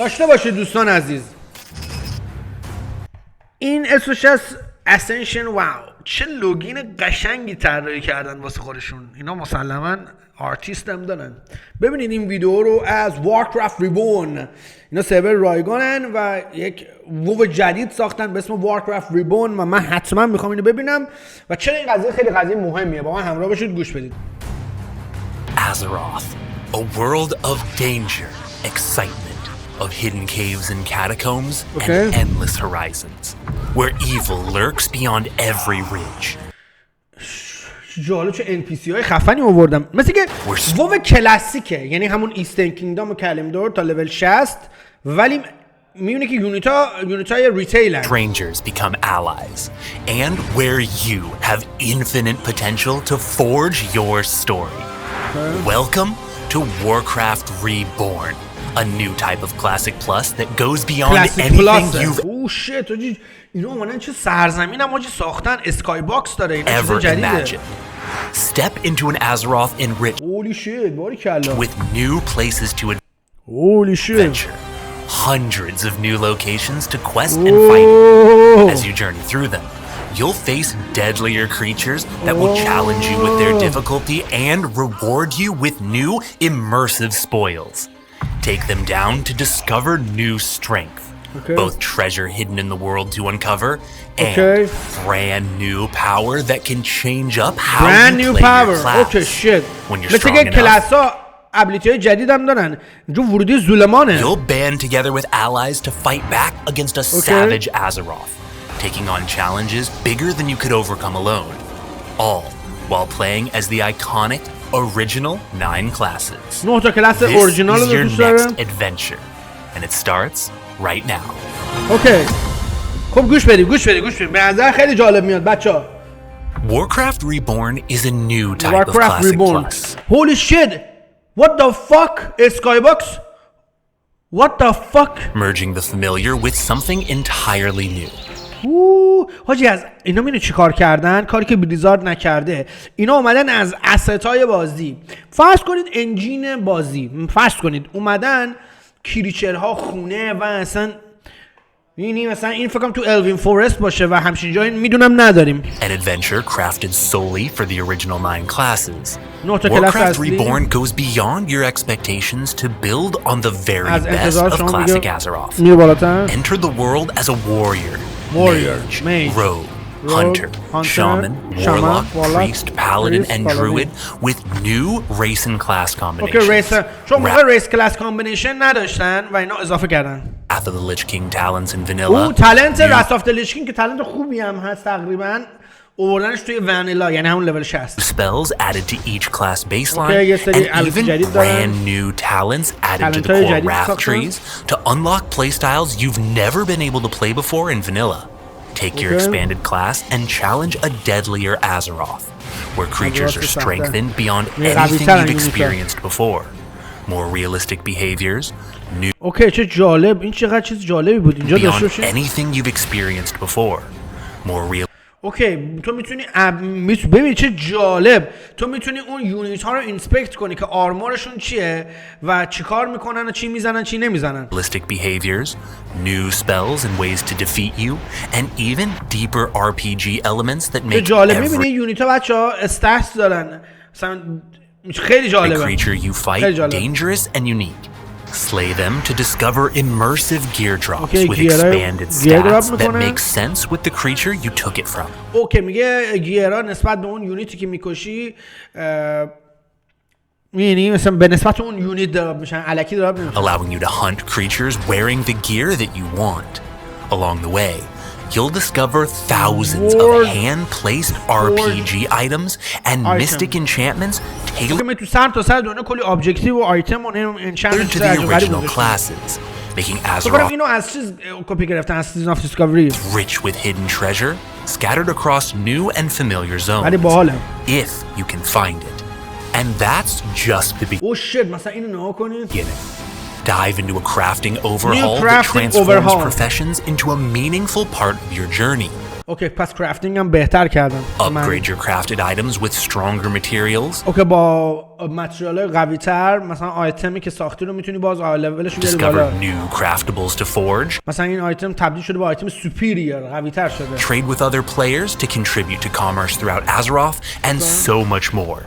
داشته باشید دوستان عزیز. این اسمش از Ascension WoW. چه لوگین قشنگی طراحی کردن واسه خودشون. اینا مسلماً آرتیست هم دارن. ببینید این ویدیو رو از وارکرفت ریبون. اینا سرور رایگانن و یک وو جدید ساختن به اسم وارکرفت ریبون و من حتما میخوام اینو ببینم و چرا این قضیه خیلی قضیه مهمیه. با من همراه باشید گوش بدید. Azeroth, a world of danger, excitement, of hidden caves and catacombs, and endless horizons, where evil lurks beyond every ridge. جالب چه NPC های خفنی آوردم. مثل که وو کلاسیکه، یعنی همون ایسترن کینگدام و کلمدور تا لول 60 ولی میونه که یونیتای ریتیلن. Strangers become allies, and where you have infinite potential to forge your story. Welcome to Warcraft Reborn, a new type of Classic Plus that goes beyond anything you've اینو اومدن چه سرزمین هم حاجی ساختن. اسکای باکس داره این ever imagined. Step into an Azeroth enriched with new places to adventure, hundreds of new locations to quest and fight. As you journey through them, you'll face deadlier creatures that will challenge you with their difficulty and reward you with new immersive spoils. Take them down to discover new strength. Both treasure hidden in the world to uncover and brand new power that can change up how you play your class. When you're strong enough, ابیلیتی جدید هم دارن. جو ورودی ظلمانه. You'll band together with allies to fight back against a savage Azeroth, taking on challenges bigger than you could overcome alone. All while playing as the iconic original 9 classes. This is your next adventure, and it starts right now. اوکی. خب گوش بدید. به نظر خیلی جالب میاد بچه‌ها. Warcraft Reborn is a new type of Classic Plus. Holy shit! What the fuck? Skybox? What the fuck? Merging the familiar with something entirely new. حاجی از اینا میدونی چی کار کردن؟ کاری که بلیزارد نکرده. اینا اومدن از assetای بازی. فرض کنید انجین بازی. فرض کنید اومدن کریچرها خونه و اصلا یعنی مثلا این فکر کنم تو الوین فورست باشه و همچین جایی میدونم نداریم. An adventure crafted solely for the original 9 classes. Warcraft Reborn goes beyond your expectations to build on the very best of classic Azeroth. Enter the world as a warrior, mage, rogue, hunter, shaman, warlock, priest, paladin, and druid with new race and class combinations. چون موقع ریس کلاس کامبینیشن نداشتن و اینا اضافه کردن. Wrath of the Lich King talents in vanilla. talent Wrath of the Lich King که talent خوبی هم هست تقریبا. آوردنش توی ونیلا یعنی همون لول 60. Spells added to each class baseline and even brand new talents added to the core wrath trees to unlock playstyles you've never been able to play before in vanilla. Take your expanded class and challenge a deadlier Azeroth, where creatures are strengthened beyond anything you've experienced before. More realistic behaviors, new چه جالب. این چقدر چیز جالبی بود اینجا داشته beyond anything you've experienced before. More real تو میتونی ببین چه جالب. تو میتونی اون یونیت ها رو اینسپکت کنی که آرمورشون چیه و چیکار میکنن و چی میزنن چی نمیزنن. Realistic behaviors, new spells and ways to defeat you, and even deeper RPG elements that make every یونیت ها بچه‌ها استاتس دارن. مثلا خیلی جالبه. creature you fight dangerous and unique. Slay them to discover immersive gear drops with expanded stats that make sense with the creature you took it from. میگه گیرها نسبت به اون یونیتی که میکشی یعنی مثلا به نسبت اون یونیت دراپ میشن الکی دراپ نمیشن. Allowing you to hunt creatures wearing the gear that you want. Along the way, you'll discover thousands of hand-placed RPG items and mystic enchantments tailored تو سر تا سر دنیا کلی ابجکتیو و آیتم و انچانت to the original classes, making Azeroth اینو از چیز کپی گرفتن از سیزن آف دیسکاوری. rich with hidden treasure scattered across new and familiar zones. ولی باحاله. If you can find it. And that's just the beginning. shit مثلا اینو نگاه کنید. Dive into a crafting overhaul that transforms professions into a meaningful part of your journey. اوکی پس کرافتینگ هم بهتر کردن. Upgrade your crafted items with stronger materials. اوکی با متریال‌های قوی‌تر مثلا آیتمی که ساختی رو میتونی باز لولش رو بیاری بالا. Discover new craftables to forge. مثلا این آیتم تبدیل شده به آیتم سوپیریور، قوی‌تر شده. Trade with other players to contribute to commerce throughout Azeroth and so much more.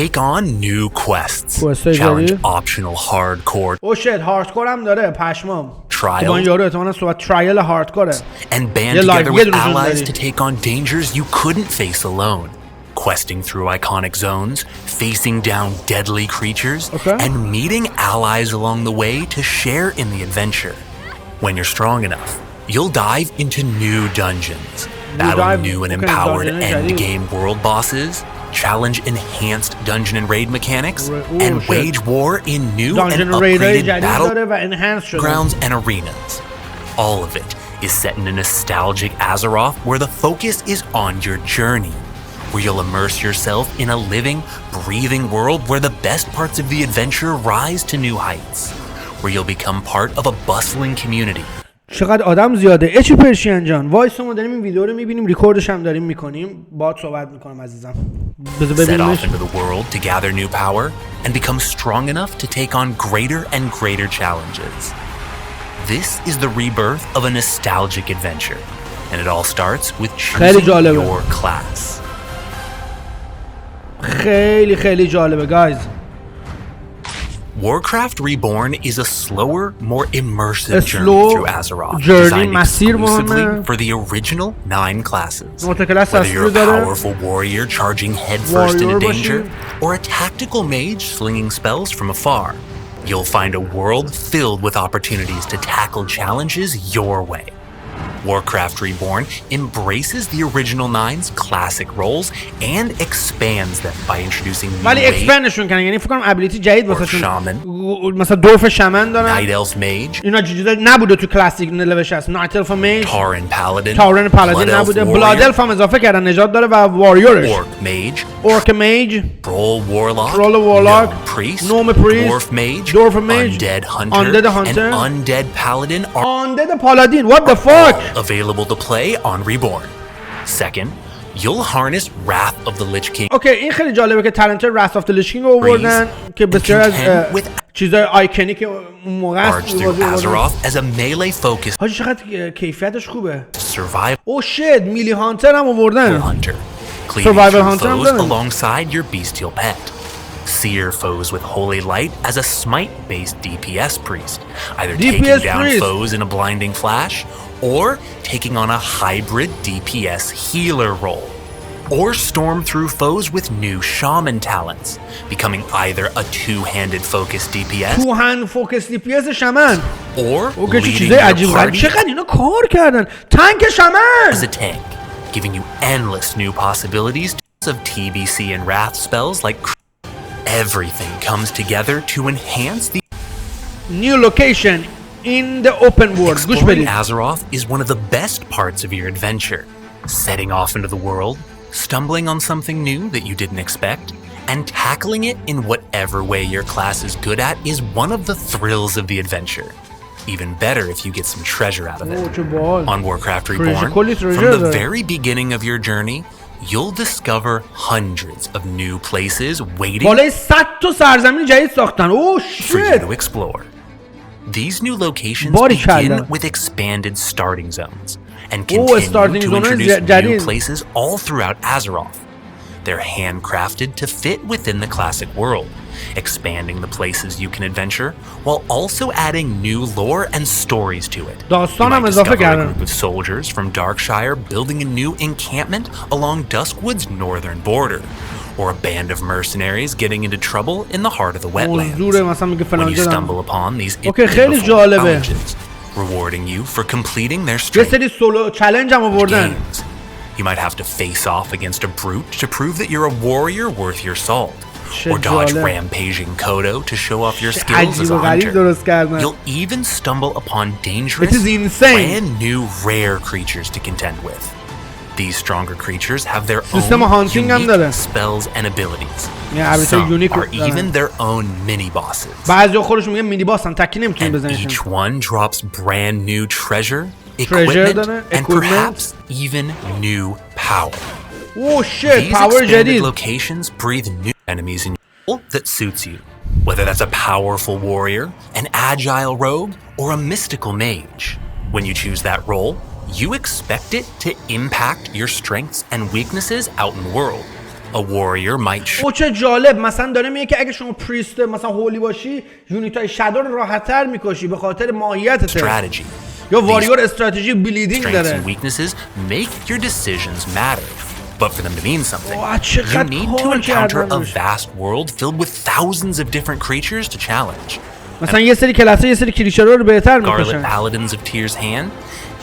Take on new quests. Challenge optional hardcore. Oh shit, hardcore هم داره پشمام. Trial. با این یارو احتمالاً صحبت ترایل هاردکوره. And band together with allies to take on dangers you couldn't face alone. Questing through iconic zones, facing down deadly creatures, and meeting allies along the way to share in the adventure. When you're strong enough, you'll dive into new dungeons, battle new and empowered endgame world bosses, challenge enhanced dungeon and raid mechanics, and wage war in new and upgraded battlegrounds and arenas. All of it is set in a nostalgic Azeroth where the focus is on your journey, where you'll immerse yourself in a living, breathing world where the best parts of the adventure rise to new heights, where you'll become part of a bustling community. چقدر آدم زیاده. اچی پرشین جان وایس ما داریم این ویدیو رو میبینیم، ریکوردش هم داریم میکنیم، باهات صحبت میکنم عزیزم. Set off into the world to gather new power and become strong enough to take on greater and greater challenges. This is the rebirth of a nostalgic adventure, and it all starts with choosing your class. خیلی جالبه guys. Warcraft Reborn is a slower, more immersive journey through Azeroth, designed exclusively for the original 9 classes. Whether you're a powerful warrior charging headfirst into danger, or a tactical mage slinging spells from afar, you'll find a world filled with opportunities to tackle challenges your way. Warcraft Reborn embraces the original 9's classic roles and expands them by introducing new ولی expandشون کردن، یعنی فکر کنم ابیلیتی جدید واسهشون shaman. مثلا دورف شمن دارن. Night Elf Mage. اینا چیزا نبوده تو کلاسیک لولش هست. نایت الف میج. Tauren Paladin نبوده. بلاد الف هم اضافه کردن، نجات داره و واریورش. Orc Mage. Troll Warlock. Gnome Priest. Dwarf Mage. Undead Hunter. And Undead Paladin are Undead Paladin. What the fuck? Available to play on Reborn. Second, you'll harness Wrath of the Lich King. اوکی این خیلی جالبه که تالنت Wrath of the Lich King رو آوردن که بسیار از چیزای آیکونیک اون موقع است. Azeroth as a melee focus. حاجی چقدر کیفیتش خوبه. او شیت میلی هانتر هم آوردن. Survival Hunter alongside your bestial pet. Seer foes with holy light as a smite-based DPS priest, either taking down foes in a blinding flash, or taking on a hybrid DPS healer role, or storm through foes with new shaman talents, becoming either a two-handed focused DPS, two-hand focused DPS shaman, or leading your party چقدر اینا کار کردن. تانک shaman as a tank, giving you endless new possibilities of TBC and Wrath spells like everything comes together to enhance the new location in the open world. Exploring Azeroth is one of the best parts of your adventure. Setting off into the world, stumbling on something new that you didn't expect, and tackling it in whatever way your class is good at is one of the thrills of the adventure. Even better if you get some treasure out of it. On Warcraft Reborn, from the very beginning of your journey, you'll discover hundreds of new places waiting for you to explore. These new locations begin with expanded starting zones and continue to introduce new places all throughout Azeroth. They're handcrafted to fit within the classic world, expanding the places you can adventure while also adding new lore and stories to it. داستان هم اضافه کردن. A group of soldiers from Darkshire building a new encampment along Duskwood's northern border, or a band of mercenaries getting into trouble in the heart of the wetlands. When you stumble upon these challenges, rewarding you for completing their games. You might have to face off against a brute to prove that you're a warrior worth your salt. Or dodge rampaging Kodo to show off your skills as a hunter. You'll even stumble upon dangerous, brand new rare creatures to contend with. These stronger creatures have their own unique spells and abilities. Some are even their own mini-bosses. And each one drops brand new treasure, equipment, and perhaps even new power. Oh shit, These power expanded جدید. locations breathe new enemies in your role that suits you. Whether that's a powerful warrior, an agile rogue, or a mystical mage. When you choose that role, you expect it to impact your strengths and weaknesses out in the world. A warrior might show چه جالب. مثلا داره میگه که اگه شما پریست مثلا هولی باشی یونیتای شادو رو راحت‌تر میکشی به خاطر ماهیتت. strategy. یا واریور استراتژی بلیدینگ Strengths داره. and weaknesses make your decisions matter. But for them to mean something, you چقدر need to کار encounter کردن a روش. vast world filled with thousands of different creatures to challenge. مثلا یه سری کلاس‌ها یه سری کریچرها رو بهتر Scarlet میکشن. Paladins of Tyr's Hand,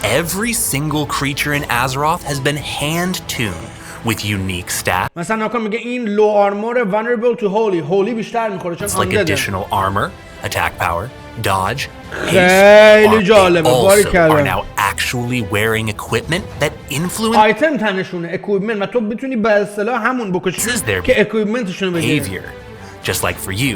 every single creature in Azeroth has been hand-tuned with unique stats. مثلا ناکن میگه این لو آرمور vulnerable to holy بیشتر میخوره چون It's like undead. additional armor, attack power, dodge, خیلی haste. They جالبه. also باریکلا. are now actually wearing equipment that influences آیتم تنشونه اکویپمنت و تو بتونی به اصطلاح همون بکشی This is their که اکویپمنتشون رو بگیری. behavior. Just like for you,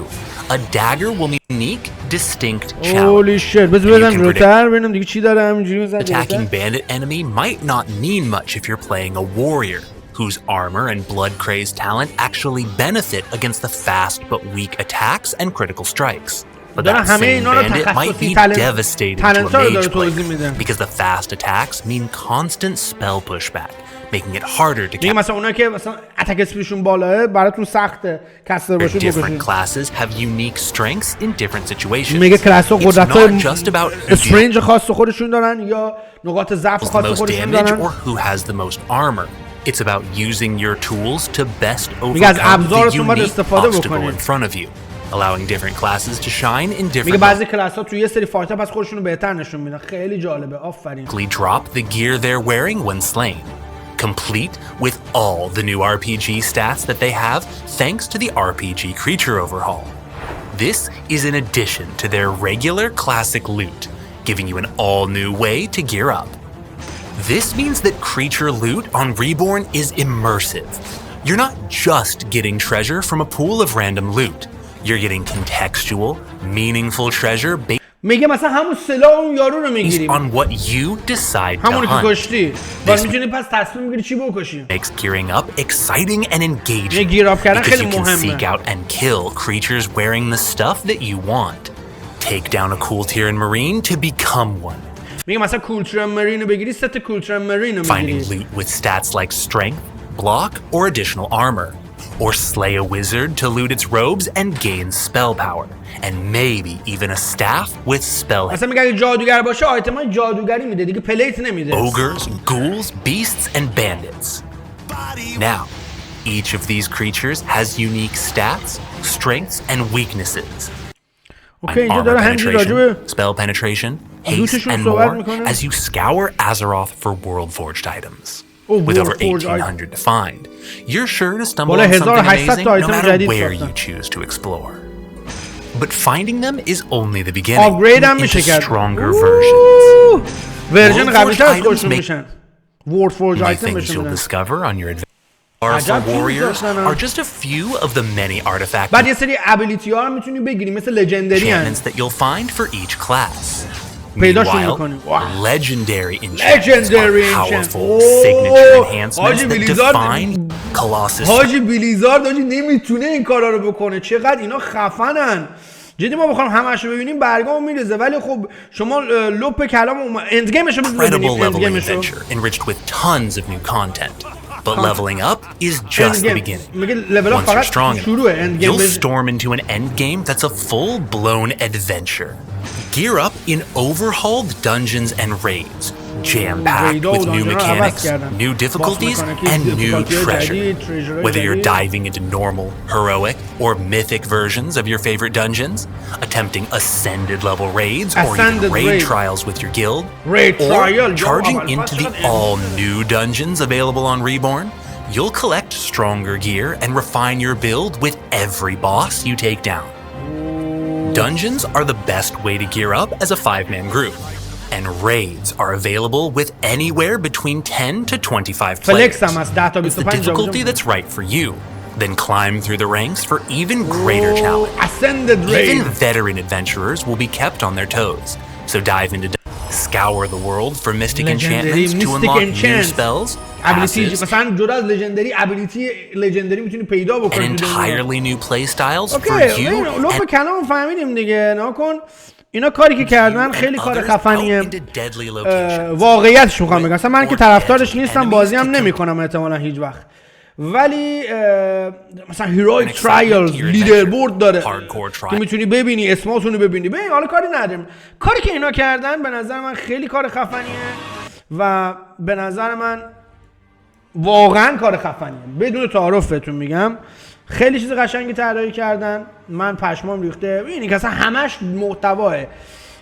a dagger will be unique, distinct challenge. هولی شت. بذار And you بزن can جلوتر ببینم دیگه چی داره همینجوری میزنه. Attacking bandit enemy might not mean much if you're playing a warrior, whose armor and blood-crazed talent actually benefit against the fast but weak attacks and critical strikes. But داره that همه same اینا رو bandit might تخصصی be devastating to a تالنت‌ها رو داره mage توضیح player میده. because the fast attacks mean constant spell pushback, making it harder to میگه مثلا اونایی که مثلا اتک اسپیدشون بالاه براتون سخته کسر باشون Different بکشید. classes have unique strengths in different situations. میگه کلاس‌ها It's قدرت‌های not just about who deals استرنج خاص خودشون دارن یا نقاط ضعف the خاص most خودشون damage دارن. or who has the most armor. It's about using your tools to best میگه از overcome the ابزارتون باید unique استفاده obstacle بکنید. in front of you, allowing different classes to shine in میگه different بعضی کلاس‌ها توی یه سری فایت‌ها پس خودشون رو بهتر نشون میدن. خیلی جالبه. آفرین. drop the gear they're wearing when slain, complete with all the new RPG stats that they have thanks to the RPG creature overhaul. This is in addition to their regular classic loot, giving you an all-new way to gear up. This means that creature loot on Reborn is immersive. You're not just getting treasure from a pool of random loot. You're getting contextual, meaningful treasure based میگه مثلا همون سلاح اون یارو رو میگیریم. on what you decide to همونی که hunt. کشتی. بعد میتونی پس تصمیم بگیری چی بکشی. Makes gearing up exciting and engaging gear up کردن because خیلی you can مهمه. seek out and kill creatures wearing the stuff that you want. Take down a cool tier in Marine to become one. میگه مثلا کولتر مرین رو بگیری ست کولتر مرین رو Finding میگیری. loot with stats like strength, block, or additional armor. Or slay a wizard to loot its robes and gain spell power. And maybe even a staff with spell. مثلا میگه اگه جادوگر باشه آیتمای جادوگری میده دیگه پلیت نمیده. Ogres, ghouls, beasts, and bandits. Now, each of these creatures has unique stats, strengths, and weaknesses. اوکی اینجا Armor داره همینجوری راجبه penetration, spell penetration, haste, لوتشون and صحبت more میکنه. as you scour Azeroth for world-forged items. Oh, With over world-forged 1,800 to find, you're sure to stumble بالا on something 1800 amazing تا no آیتم matter جدید where ساختن. you choose to explore. But finding them is only the beginning. آپگرید هم into میشه کرد. stronger versions. ورژن قوی‌تر از items make خودشون میشن. وورد فورج New آیتم things بهشون you'll میدن. discover on your adventure. Powerful عجب چیزی warriors داشتن. are just a few of the many artifacts بعد یه سری ابیلیتی ها رو میتونی بگیری مثل لژندری هن. enchantments that you'll find for each class. پیداشون Meanwhile, میکنیم. واو. legendary enchantments Legendary are enchant. powerful Oh, signature enhancements حاجی that بلیزارد. define Colossus. حاجی بلیزارد حاجی نمیتونه این کارا رو بکنه. چقدر اینا خفنن. جدی ما بخوام همش رو ببینیم برگام میرزه ولی خب شما لوپ کلام اند گیمشو ببینید. Incredible اند leveling گیمشو. adventure enriched with tons of new content. But leveling up is just the beginning. میگه لول اپ Once you're فقط strong شروع enough, اند you'll گیم. storm into an endgame that's a full-blown adventure. Gear up in overhauled dungeons and raids, jam-packed with new mechanics, new difficulties, and new treasure. Whether you're diving into normal, heroic, or mythic versions of your favorite dungeons, attempting ascended level raids, or even raid trials with your guild, or charging into the all-new dungeons available on Reborn, you'll collect stronger gear and refine your build with every boss you take down. Dungeons are the best way to gear up as a 5-man group, and raids are available with anywhere between 10 to 25 players. It's the difficulty that's right for you. Then climb through the ranks for even greater challenge. Ascended raid. Even veteran adventurers will be kept on their toes, so dive into scour the world for mystic enchantments to unlock new spells, passes, مثلا جدا از لژندری ابیلیتی لژندری میتونی پیدا and بکنی. entirely new playstyles for اوکی، you. لطف کلامو فهمیدیم دیگه. نکن اینا کاری که کردن خیلی کار خفنیه. واقعیتش میخوام بگم، مثلا من که طرفدارش نیستم، بازی هم نمیکنم احتمالاً هیچ وقت، ولی مثلا هیرویک ترایلز لیدر بورد داره که میتونی ببینی اسماتون رو ببینی. ببین حالا کاری نداریم، کاری که اینا کردن به نظر من خیلی کار خفنیه و به نظر من واقعا کار خفنیه، بدون تعارف بهتون میگم. خیلی چیز قشنگی طراحی کردن، من پشمام ریخته. ببینید که اصلا همش محتواه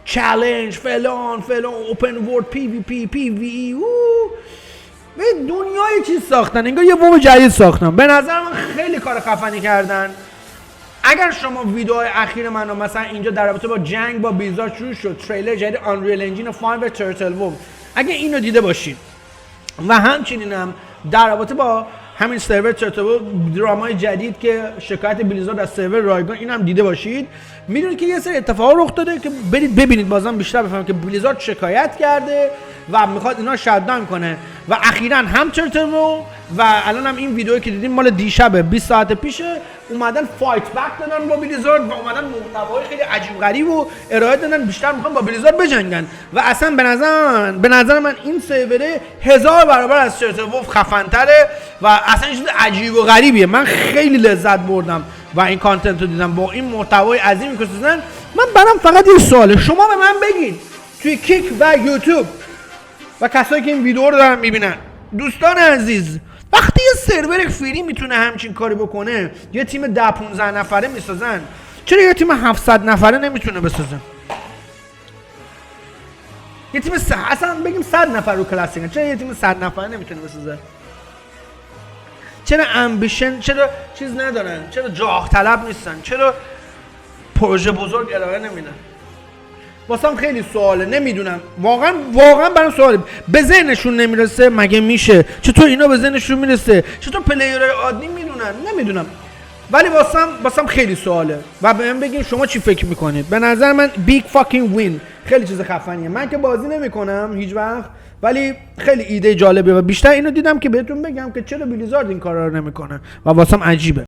چالش فلان اوپن ورلد پی وی پی پی وی به دنیای چیز ساختن، انگار یه وو جدید ساختن. به نظر من خیلی کار خفنی کردن. اگر شما ویدیوهای اخیر منو مثلا اینجا در رابطه با جنگ با بلیزارد شروع شد، تریلر جدید آنریل انجین 5 و ترتل وو، اگه اینو دیده باشین و همچنین هم در رابطه با همین سرور ترتل وو درامای جدید که شکایت بلیزارد از سرور رایگان، اینم دیده باشید، میدونید که یه سری اتفاقا رخ داده که برید ببینید بازم بیشتر بفهمید که بلیزارد شکایت کرده و میخواد اینا شت‌داون کنه. و اخیراً هم ترتل وو و الان هم این ویدیویی که دیدیم مال دیشبه 20 ساعت پیشه، اومدن فایت بک دادن با بلیزارد و اومدن محتوای خیلی عجیب غریب و ارائه دادن، بیشتر میخوان با بلیزارد بجنگن. و اصلا به نظر من این سروره 1000 برابر از ترتل وو خفن‌تره و اصلا چیز عجیب و غریبیه. من خیلی لذت بردم و این کانتنت رو دیدم با این محتوای عظیمی که سازن. من برام فقط یه سواله، شما به من بگین توی کیک و یوتیوب و کسایی که این ویدیو رو دارن میبینن، دوستان عزیز، وقتی یه سرور فری میتونه همچین کاری بکنه، یه تیم 10-15 نفره میسازن، چرا یه تیم 700 نفره نمیتونه بسازن؟ یه تیم اصلا بگیم 100 نفر رو کلاسیک، چرا یه تیم 100 نفره نمیتونه بسازه؟ چرا امبیشن، چرا چیز ندارن؟ چرا جاه طلب نیستن؟ چرا پروژه بزرگ ارائه نمیدن؟ واسم خیلی سواله، نمیدونم، واقعا برام سواله. به ذهنشون نمیرسه؟ مگه میشه؟ چطور اینا به ذهنشون میرسه؟ چطور پلیرهای عادی میدونن؟ نمیدونم، ولی واسم خیلی سواله و بهم بگین شما چی فکر میکنید. به نظر من بیگ فاکینگ وین، خیلی چیز خفنیه. من که بازی نمیکنم هیچ وقت، ولی خیلی ایده جالبیه و بیشتر اینو دیدم که بهتون بگم که چرا بلیزارد این کارا رو نمیکنه و واسم عجیبه.